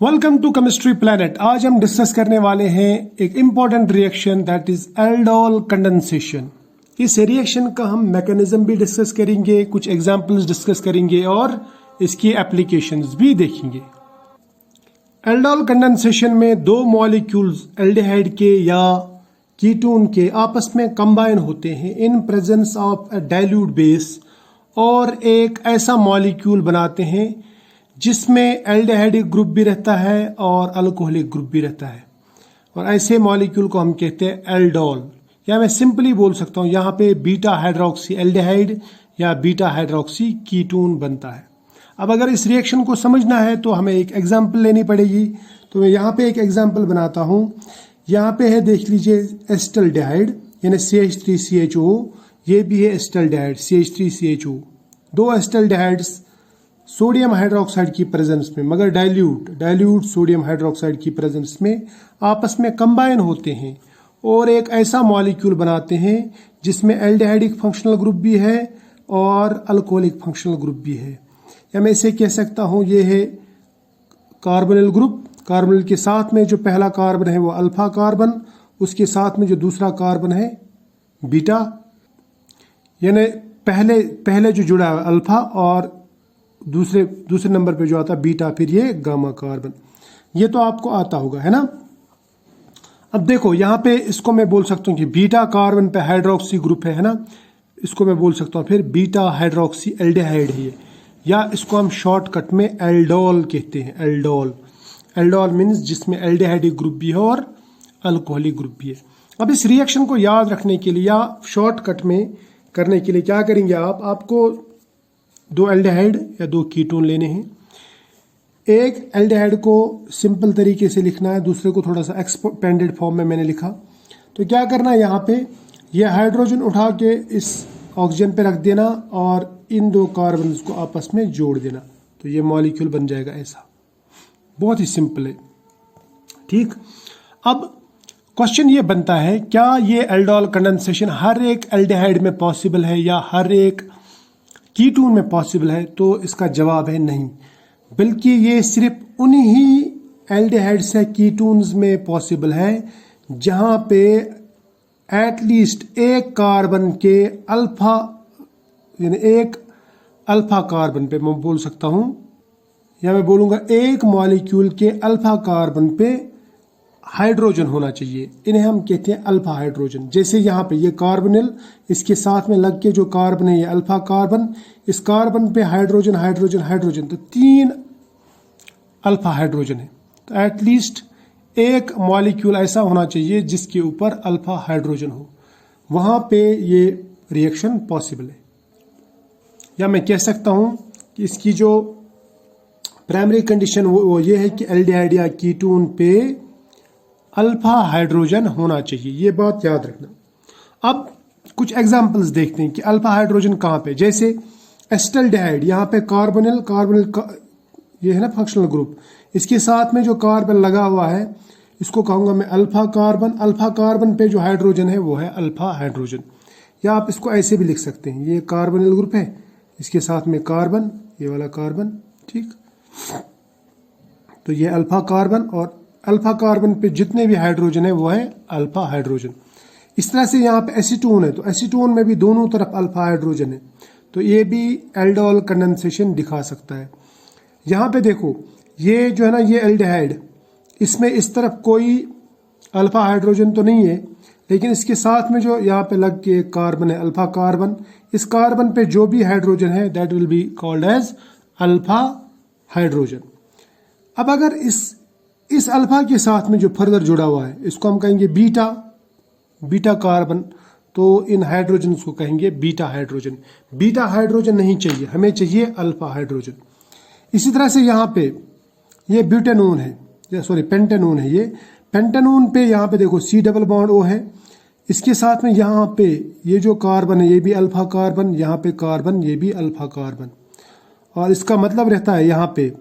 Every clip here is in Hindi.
Welcome to chemistry planet. आज हम डिस्कस करने वाले हैं एक important reaction that is aldol condensation. इस रिएक्शन का हम मैकेनिज्म भी डिस्कस करेंगे, कुछ एग्जांपल्स डिस्कस करेंगे और इसकी एप्लीकेशंस भी देखेंगे। एल्डोल कंडेंसेशन में दो मॉलिक्यूल्स एल्डिहाइड के या कीटोन के आपस में कंबाइन होते हैं in presence of a dilute base और एक ऐसा मॉलिक्यूल बनाते हैं जिसमें एल्डिहाइडिक ग्रुप भी रहता है और अल्कोहलिक ग्रुप भी रहता है, और ऐसे मॉलिक्यूल को हम कहते हैं एल्डोल। या मैं सिंपली बोल सकता हूँ यहाँ पे बीटा हाइड्रोक्सी एल्डिहाइड या बीटा हाइड्रोक्सी कीटोन बनता है। अब अगर इस रिएक्शन को समझना है तो हमें एक एग्जाम्पल लेनी पड़ेगी। तो मैं यहाँ पे एक एग्जाम्पल बनाता हूँ। यहाँ पे है, देख लीजिए, एस्टल्डिहाइड यानी CH3CHO, ये भी है एस्टल्डिहाइड CH3CHO। दो एस्टल्डिहाइड्स सोडियम हाइड्रोक्साइड की प्रेजेंस में, मगर डाइल्यूट सोडियम हाइड्रोक्साइड की प्रेजेंस में आपस में कंबाइन होते हैं और एक ऐसा मॉलिक्यूल बनाते हैं जिसमें एल्डिहाइडिक फंक्शनल ग्रुप भी है और अल्कोहलिक फंक्शनल ग्रुप भी है। या मैं इसे कह सकता हूँ, ये है कार्बोनिल ग्रुप। कार्बोनिल के साथ में जो पहला कार्बन है वो अल्फा कार्बन, उसके साथ में जो दूसरा कार्बन है बीटा, यानी पहले जो जुड़ा है अल्फा और दूसरे नंबर पे जो आता है बीटा, फिर ये गामा कार्बन। ये तो आपको आता होगा, है ना। अब देखो यहाँ पे इसको मैं बोल सकता हूँ कि बीटा कार्बन पे हाइड्रोक्सी ग्रुप है ना, इसको मैं बोल सकता हूँ फिर बीटा हाइड्रोक्सी एल्डिहाइड है, या इसको हम शॉर्टकट में एल्डोल कहते हैं। एल्डोल मीन्स जिसमें एल्डिहाइडिक ग्रुप भी है और अल्कोहलिक ग्रुप भी है। अब इस रिएक्शन को याद रखने के लिए या शॉर्टकट में करने के लिए क्या करेंगे आपको दो एल्डिहाइड या दो कीटोन लेने हैं। एक एल्डिहाइड को सिंपल तरीके से लिखना है, दूसरे को थोड़ा सा एक्सपेंडेड फॉर्म में मैंने लिखा। तो क्या करना है, यहाँ पे ये हाइड्रोजन उठा के इस ऑक्सीजन पे रख देना और इन दो कार्बन को आपस में जोड़ देना, तो ये मॉलिक्यूल बन जाएगा ऐसा। बहुत ही सिंपल है, ठीक। अब क्वेश्चन ये बनता है, क्या ये एल्डोल कंडेंसेशन हर एक एल्डिहाइड में पॉसिबल है या हर एक कीटोन में पॉसिबल है? तो इसका जवाब है नहीं, बल्कि ये सिर्फ उन्हीं एल्डिहाइड्स या कीटोन्स में पॉसिबल है जहां पे एटलीस्ट एक कार्बन के अल्फा, यानी एक अल्फा कार्बन पे मैं बोल सकता हूं, या मैं बोलूंगा एक मॉलिक्यूल के अल्फा कार्बन पे हाइड्रोजन होना चाहिए। इन्हें हम कहते हैं अल्फा हाइड्रोजन। जैसे यहाँ पे ये कार्बोनिल, इसके साथ में लग के जो कार्बन है ये अल्फा कार्बन, इस कार्बन पे हाइड्रोजन हाइड्रोजन हाइड्रोजन, तो 3 अल्फा हाइड्रोजन है। तो एटलीस्ट एक मॉलिक्यूल ऐसा होना चाहिए जिसके ऊपर अल्फा हाइड्रोजन हो, वहां पे ये रिएक्शन पॉसिबल है। या मैं कह सकता हूं कि इसकी जो प्राइमरी कंडीशन वो ये है कि एल्डिहाइड या कीटोन पे अल्फा हाइड्रोजन होना चाहिए, ये बात याद रखना। अब कुछ एग्जांपल्स देखते हैं कि अल्फा हाइड्रोजन कहाँ पे। जैसे एस्टल्डिहाइड, यहाँ पे कार्बोनिल ये है ना फंक्शनल ग्रुप, इसके साथ में जो कार्बन लगा हुआ है इसको कहूंगा मैं अल्फा कार्बन। अल्फा कार्बन पे जो हाइड्रोजन है वो है अल्फा हाइड्रोजन। या आप इसको ऐसे भी लिख सकते हैं, ये कार्बोनिल ग्रुप है, इसके साथ में कार्बन, ये वाला कार्बन, ठीक। तो ये अल्फा कार्बन और अल्फा कार्बन पे जितने भी हाइड्रोजन है वो है अल्फा हाइड्रोजन। इस तरह से यहाँ पे एसीटोन है, तो एसीटोन में भी दोनों तरफ अल्फा हाइड्रोजन है, तो ये भी एल्डोल कंडेंसेशन दिखा सकता है। यहाँ पे देखो, ये जो है ना ये एल्डिहाइड, इसमें इस तरफ कोई अल्फा हाइड्रोजन तो नहीं है, लेकिन इसके साथ में जो यहाँ पे लग के कार्बन है अल्फा कार्बन, इस कार्बन पे जो भी हाइड्रोजन है that will be called as alpha hydrogen. अब अगर इस अल्फा के साथ में जो फर्दर जुड़ा हुआ है इसको हम कहेंगे बीटा कार्बन, तो इन हाइड्रोजन को कहेंगे बीटा हाइड्रोजन। बीटा हाइड्रोजन नहीं चाहिए, हमें चाहिए अल्फा हाइड्रोजन। इसी तरह से यहाँ पे ये ब्यूटेनोन है, सॉरी पेंटेनोन है। ये पेंटेनोन पे यहाँ पे देखो C डबल बॉन्ड O है, इसके साथ में यहाँ पे ये जो कार्बन है ये भी अल्फा कार्बन, यहाँ पे कार्बन ये भी अल्फा कार्बन, और इसका मतलब रहता है यहाँ पे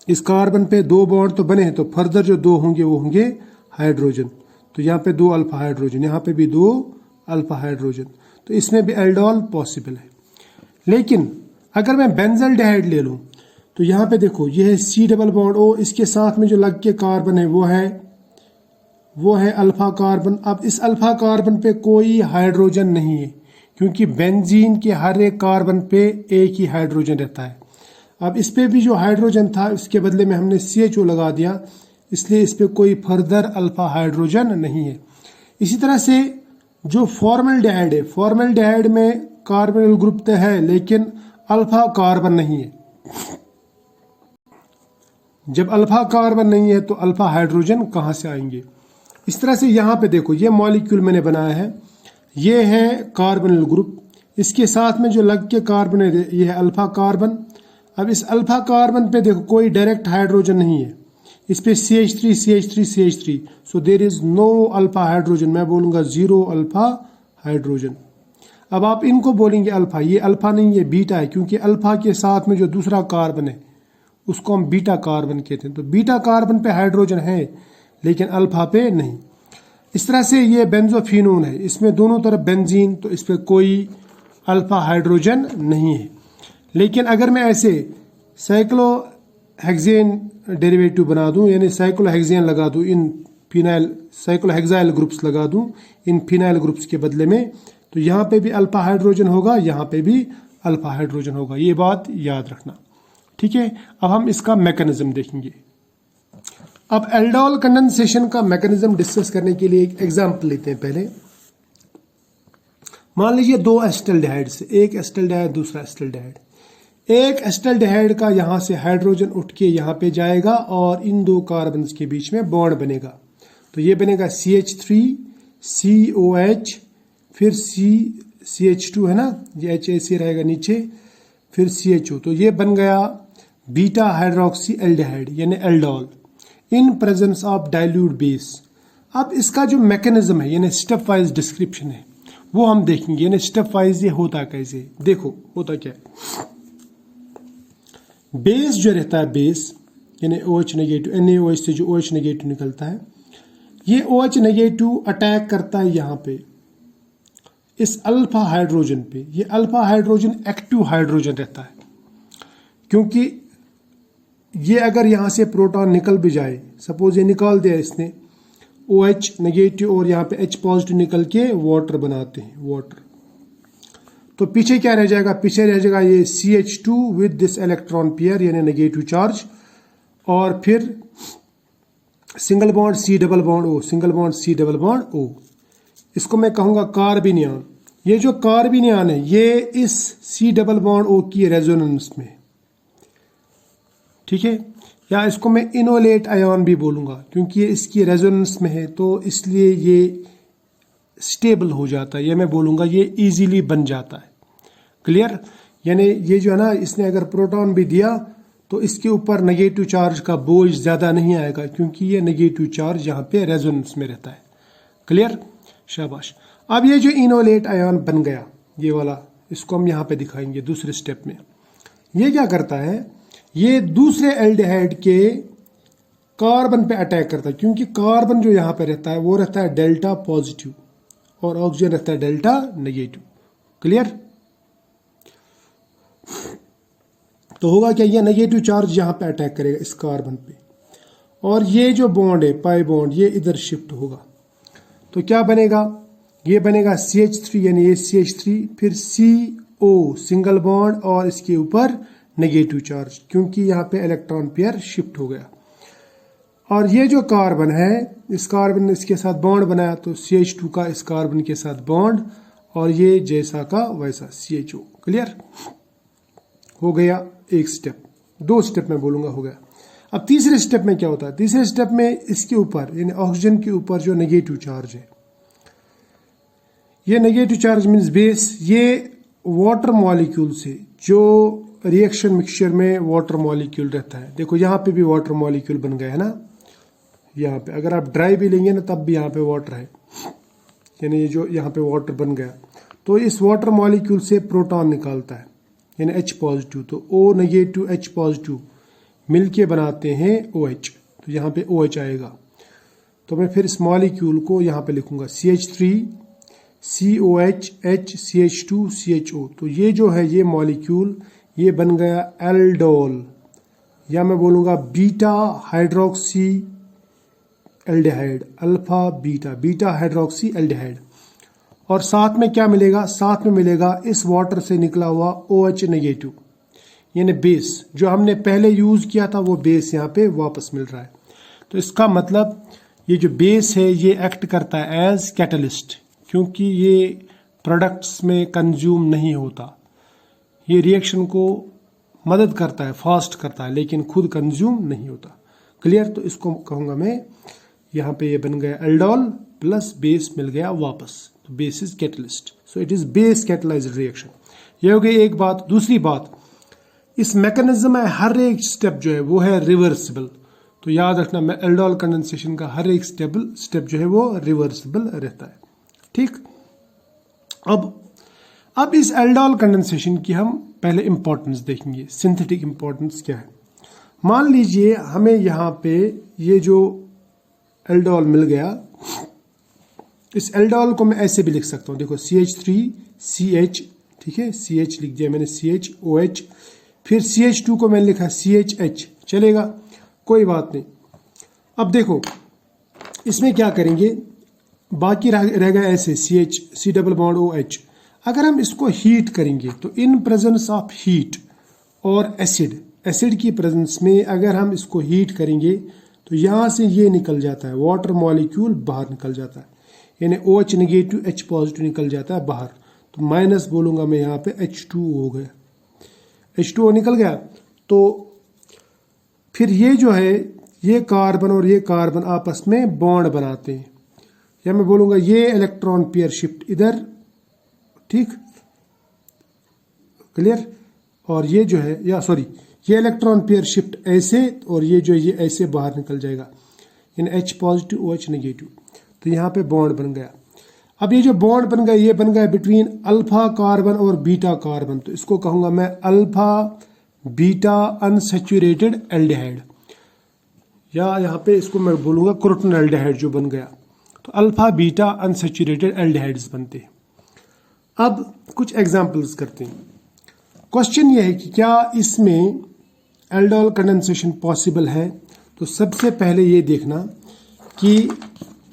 इस कार्बन पे 2 बॉन्ड तो बने हैं, तो फर्दर जो 2 होंगे वो होंगे हाइड्रोजन। तो यहाँ पे 2 अल्फा हाइड्रोजन, यहाँ पे भी 2 अल्फा हाइड्रोजन, तो इसमें भी एल्डोल पॉसिबल है। लेकिन अगर मैं बेंजल्डिहाइड ले लूँ तो यहाँ पे देखो ये है C डबल बॉन्ड O, इसके साथ में जो लग के कार्बन है वो है अल्फा कार्बन। अब इस अल्फा कार्बन पे कोई हाइड्रोजन नहीं है, क्योंकि बेंजीन के हर एक कार्बन पे एक ही हाइड्रोजन रहता है। अब इस पे भी जो हाइड्रोजन था उसके बदले में हमने CHO लगा दिया, इसलिए इस पे कोई फर्दर अल्फा हाइड्रोजन नहीं है। इसी तरह से जो फॉर्मल्डिहाइड है, फॉर्मल्डिहाइड में कार्बोनिल ग्रुप तो है लेकिन अल्फा कार्बन नहीं है। जब अल्फा कार्बन नहीं है तो अल्फा हाइड्रोजन कहाँ से आएंगे। इस तरह से यहाँ पे देखो ये मॉलिक्यूल मैंने बनाया है, ये है कार्बोनिल ग्रुप, इसके साथ में जो लग के कार्बन है ये है अल्फा कार्बन। अब इस अल्फा कार्बन पे देखो कोई डायरेक्ट हाइड्रोजन नहीं है, इस पे CH3 CH3 CH3, so there is no alpha hydrogen, मैं बोलूँगा 0 अल्फा हाइड्रोजन। अब आप इनको बोलेंगे अल्फा, ये अल्फा नहीं ये बीटा है, क्योंकि अल्फा के साथ में जो दूसरा कार्बन है उसको हम बीटा कार्बन कहते हैं। तो बीटा कार्बन पे हाइड्रोजन है लेकिन अल्फा पे नहीं। इस तरह से ये बेंजोफिनोन है, इसमें दोनों तरफ बेंजीन, तो इस पे कोई अल्फा हाइड्रोजन नहीं है। लेकिन अगर मैं ऐसे साइक्लोहेक्सेन डेरिवेटिव बना दूं, यानी साइक्लोहेक्सेन लगा दूं इन फिनाइल, साइक्लोहेक्साइल ग्रुप्स लगा दूं इन फिनाइल ग्रुप्स के बदले में, तो यहाँ पे भी अल्फा हाइड्रोजन होगा, यहाँ पे भी अल्फा हाइड्रोजन होगा। ये बात याद रखना, ठीक है। अब हम इसका मैकेनिज्म देखेंगे। अब एल्डोल कंडेंसेशन का मैकेनिज्म डिस्कस करने के लिए एक एग्जांपल लेते हैं। पहले मान लीजिए दो एसिटाल्डिहाइड से, एक एसिटाल्डिहाइड दूसरा एसिटाल्डिहाइड। एक एसिटाल्डिहाइड का यहाँ से हाइड्रोजन उठ के यहाँ पे जाएगा और इन दो कार्बन के बीच में बॉन्ड बनेगा। तो ये बनेगा CH3 COH, फिर CH2 है ना, ये H ऐसे रहेगा नीचे, फिर CHO। तो ये बन गया बीटा हाइड्रोक्सी एल्डिहाइड यानी aldol in presence of dilute base. अब इसका जो मैकेनिज्म है यानी स्टेप वाइज डिस्क्रिप्शन है वो हम देखेंगे, यानी स्टेप वाइज ये होता कैसे। देखो होता क्या है, बेस जो रहता है, बेस यानी OH नेगेटिव, NaOH से जो OH नेगेटिव निकलता है, ये OH नेगेटिव अटैक करता है यहाँ पे इस अल्फा हाइड्रोजन पे। ये अल्फा हाइड्रोजन एक्टिव हाइड्रोजन रहता है, क्योंकि ये अगर यहाँ से प्रोटॉन निकल भी जाए, सपोज ये निकाल दिया इसने OH नेगेटिव और यहाँ पे H पॉजिटिव निकल के वाटर बनाते हैं, वाटर, तो पीछे क्या रह जाएगा, पीछे रह जाएगा ये CH2 with this electron pair यानी नेगेटिव चार्ज, और फिर single bond C double bond O, single bond C double bond O। इसको मैं कहूँगा कार्बिनियन। ये जो कार्बिनियन है ये इस C डबल बॉन्ड O की रेजोनेंस में, ठीक है, या इसको मैं इनोलेट आयन भी बोलूँगा क्योंकि ये इसकी रेजोनेंस में है, तो इसलिए ये स्टेबल हो जाता है, या मैं बोलूँगा ये इजीली बन जाता है। क्लियर, यानी ये जो है ना, इसने अगर प्रोटॉन भी दिया तो इसके ऊपर नेगेटिव चार्ज का बोझ ज़्यादा नहीं आएगा, क्योंकि ये नेगेटिव चार्ज यहाँ पे रेजोनेंस में रहता है। क्लियर, शाबाश। अब ये जो इनोलेट आयन बन गया ये वाला, इसको हम यहाँ पे दिखाएंगे दूसरे स्टेप में। ये क्या करता है, ये दूसरे एल्डिहाइड के कार्बन पे अटैक करता है, क्योंकि कार्बन जो यहाँ पे रहता है वो रहता है डेल्टा पॉजिटिव और ऑक्सीजन रहता है डेल्टा नेगेटिव। क्लियर, तो होगा क्या, ये नेगेटिव चार्ज यहाँ पे अटैक करेगा इस कार्बन पे, और ये जो बॉन्ड है पाई बॉन्ड ये इधर शिफ्ट होगा। तो क्या बनेगा, ये बनेगा CH3 यानी ये CH3, फिर CO सिंगल बॉन्ड और इसके ऊपर नेगेटिव चार्ज, क्योंकि यहाँ पे इलेक्ट्रॉन पेयर शिफ्ट हो गया। और ये जो कार्बन है, इस कार्बन ने इसके साथ बॉन्ड बनाया, तो CH2 का इस कार्बन के साथ बॉन्ड, और ये जैसा का वैसा CHO। क्लियर हो गया एक स्टेप, दो स्टेप में बोलूँगा हो गया। अब तीसरे स्टेप में क्या होता है, तीसरे स्टेप में इसके ऊपर यानी ऑक्सीजन के ऊपर जो नेगेटिव चार्ज है, ये नेगेटिव चार्ज मीन्स बेस, ये वाटर मॉलिक्यूल से जो रिएक्शन मिक्सचर में वाटर मॉलिक्यूल रहता है, देखो यहाँ पे भी वाटर मॉलिक्यूल बन गया है ना, यहाँ पे अगर आप ड्राई भी लेंगे ना तब भी यहाँ पे वाटर है, यानी ये जो यहाँ पे वाटर बन गया, तो इस वाटर मॉलिक्यूल से प्रोटॉन निकालता है यानी H पॉजिटिव, तो O नेगेटिव H पॉजिटिव मिलके बनाते हैं OH, तो यहाँ पे OH आएगा। तो मैं फिर इस मॉलिक्यूल को यहाँ पे लिखूंगा CH3 COH H CH2 CHO। तो ये जो है ये मॉलिक्यूल ये बन गया एल्डोल, या मैं बोलूँगा beta hydroxy aldehyde, alpha beta, beta hydroxy aldehyde. और साथ में क्या मिलेगा, साथ में मिलेगा इस वाटर से निकला हुआ OH नेगेटिव, यानी बेस जो हमने पहले यूज किया था वो बेस यहाँ पे वापस मिल रहा है। तो इसका मतलब ये जो बेस है ये एक्ट करता है एज कैटलिस्ट, क्योंकि ये प्रोडक्ट्स में कंज्यूम नहीं होता, ये रिएक्शन को मदद करता है, फास्ट करता है, लेकिन खुद कंज्यूम नहीं होता। क्लियर? तो इसको कहूँगा मैं, यहाँ पे ये बन गया एल्डोल प्लस बेस मिल गया वापस, तो base is catalyst, so it is base catalysed reaction. ये हो गई एक बात। दूसरी बात, इस मैकेनिज्म में हर एक स्टेप जो है वो है रिवर्सिबल। तो याद रखना, एल्डोल कंडेंसेशन का हर एक स्टेप जो है वो रिवर्सिबल रहता है। ठीक, अब इस एल्डोल कंडेंसेशन की हम पहले इंपॉर्टेंस देखेंगे, सिंथेटिक इंपॉर्टेंस क्या है। मान लीजिए हमें यहाँ पे ये जो एल्डोल मिल गया, इस एल्डोल को मैं ऐसे भी लिख सकता हूँ, देखो CH3CH, ठीक है, CH लिख दिया मैंने, CHOH, फिर CH2 को मैंने लिखा CHH, चलेगा, कोई बात नहीं। अब देखो इसमें क्या करेंगे, बाकी रह गया ऐसे C डबल बॉन्ड OH। अगर हम इसको हीट करेंगे तो इन प्रेजेंस ऑफ हीट और एसिड की प्रेजेंस में अगर हम इसको हीट करेंगे तो यहाँ से ये निकल जाता है, वाटर मॉलिक्यूल बाहर निकल जाता है, यानी OH नेगेटिव H पॉजिटिव निकल जाता है बाहर। तो माइनस बोलूँगा मैं यहाँ पे H2O हो गया, H2O निकल गया। तो फिर ये जो है, ये कार्बन और ये कार्बन आपस में बॉन्ड बनाते हैं, या मैं बोलूँगा ये इलेक्ट्रॉन पेयर शिफ्ट इधर, ठीक, क्लियर। और ये जो है, या सॉरी, ये इलेक्ट्रॉन पेयर शिफ्ट ऐसे, और ये जो ये ऐसे बाहर निकल जाएगा, इन H पॉजिटिव OH नेगेटिव। तो यहाँ पे बॉन्ड बन गया। अब ये जो बॉन्ड बन गया, ये बन गया बिटवीन अल्फा कार्बन और बीटा कार्बन। तो इसको कहूँगा मैं अल्फा बीटा अनसैचुरेटेड एल्डिहाइड, या यहाँ पे इसको मैं बोलूँगा क्रोटन एल्डिहाइड जो बन गया। तो अल्फा बीटा अनसैचुरेटेड एल्डिहाइड्स बनते हैं। अब कुछ एग्जाम्पल्स करते हैं। क्वेश्चन ये है कि क्या इसमें एल्डोल कंडेंसेशन पॉसिबल है। तो सबसे पहले ये देखना कि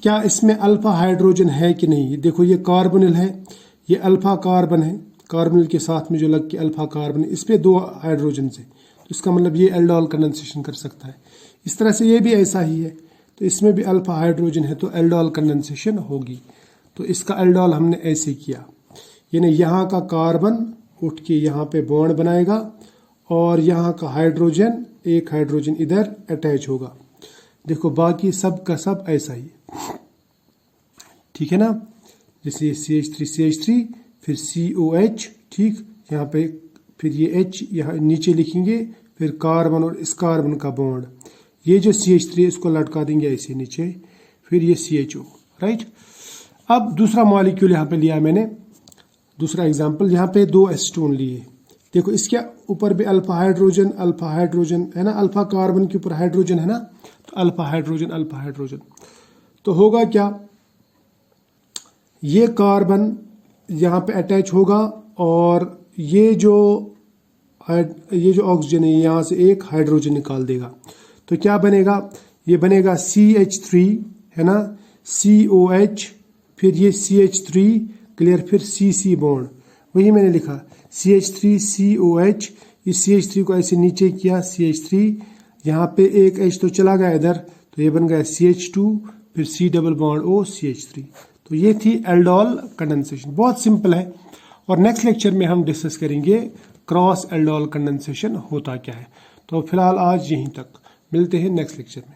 क्या इसमें अल्फा हाइड्रोजन है कि नहीं। देखो ये कार्बोनिल है, ये अल्फा कार्बन है, कार्बोनिल के साथ में जो लग के अल्फा कार्बन है, इस पे 2 हाइड्रोजन से, तो इसका मतलब ये एल्डोल कंडेंसेशन कर सकता है। इस तरह से ये भी ऐसा ही है, तो इसमें भी अल्फा हाइड्रोजन है, तो एल्डोल कंडेंसेशन होगी। तो इसका एल्डोल हमने ऐसे किया, यानी यहाँ का कार्बन उठ के यहाँ पे बॉन्ड बनाएगा और यहाँ का हाइड्रोजन, एक हाइड्रोजन इधर अटैच होगा। देखो बाकी सब का सब ऐसा ही, ठीक है ना। जैसे CH3 फिर COH, ठीक, यहाँ पे फिर ये H यहाँ नीचे लिखेंगे, फिर कार्बन और इस कार्बन का बॉन्ड, ये जो CH3 इसको लटका देंगे ऐसे नीचे, फिर ये CHO, राइट। अब दूसरा मॉलिक्यूल यहाँ पे लिया मैंने, दूसरा एग्जाम्पल, यहाँ पे 2 एसीटोन लिए। देखो इसके ऊपर भी अल्फा हाइड्रोजन है ना, अल्फा कार्बन के ऊपर हाइड्रोजन है ना, तो अल्फा हाइड्रोजन। तो होगा क्या, ये कार्बन यहाँ पे अटैच होगा और ये जो ऑक्सीजन है यहाँ से एक हाइड्रोजन निकाल देगा। तो क्या बनेगा, ये बनेगा CH3 है ना, COH, फिर ये CH3 क्लियर, फिर CC बॉन्ड, वही मैंने लिखा CH3 COH, इस CH3 को ऐसे नीचे किया, CH3 यहाँ पे एक H तो चला गया इधर, तो ये बन गया CH2, फिर C double bond O CH3। तो ये थी एल्डोल कंडेंसेशन, बहुत सिंपल है। और नेक्स्ट लेक्चर में हम डिस्कस करेंगे क्रॉस एल्डोल कंडेंसेशन होता क्या है। तो फिलहाल आज यहीं तक, मिलते हैं नेक्स्ट लेक्चर में।